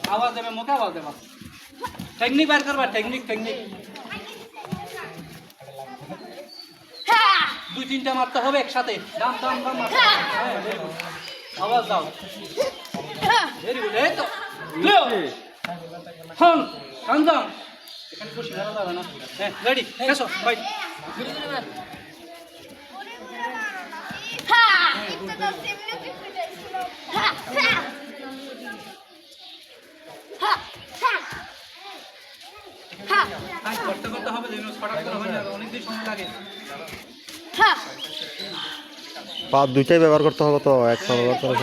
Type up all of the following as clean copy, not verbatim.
आवाज देवे मुखे आवाज देवा टेक्निक बार करवा टेक्निक टेक्निक दो तीनटा मारते হবে একসাথে দাম দাম দাম आवाज দাও ভেরি গুড এই তো লিও হন কান্দম এখানে খুশি ধরা যাবে না হ্যাঁ রেডি এসো ভাই করতে করতে হবে যেন ছটা করে হয়ে যাবে অনেক দিন সময় লাগে পা দুইটাই ব্যবহার করতে হবে তো একটা ব্যবহার করে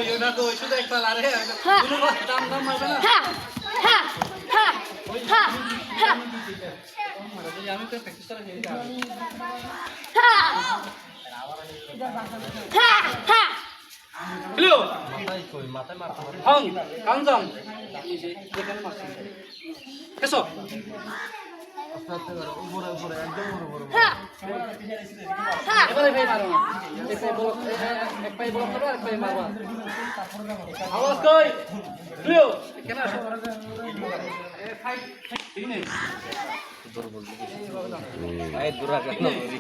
ওটা তো শুধু একটা লারে কোনো দাম দাম মারবে না আমি তো প্র্যাকটিস করে নিয়ে যাব হ্যালো মাথায় মারতে হবে হং কাঞ্জাম এখানে মারছি এসো উপরে উপরে একদম উপরে এবারে ভাই মারো না এক পাই ব্লক করো আর এক পাই মারবা আওয়াজ কই লিও কেন আসো এ ফাইট ঠিক নেই দূর বল এই দূর রাখ না বলি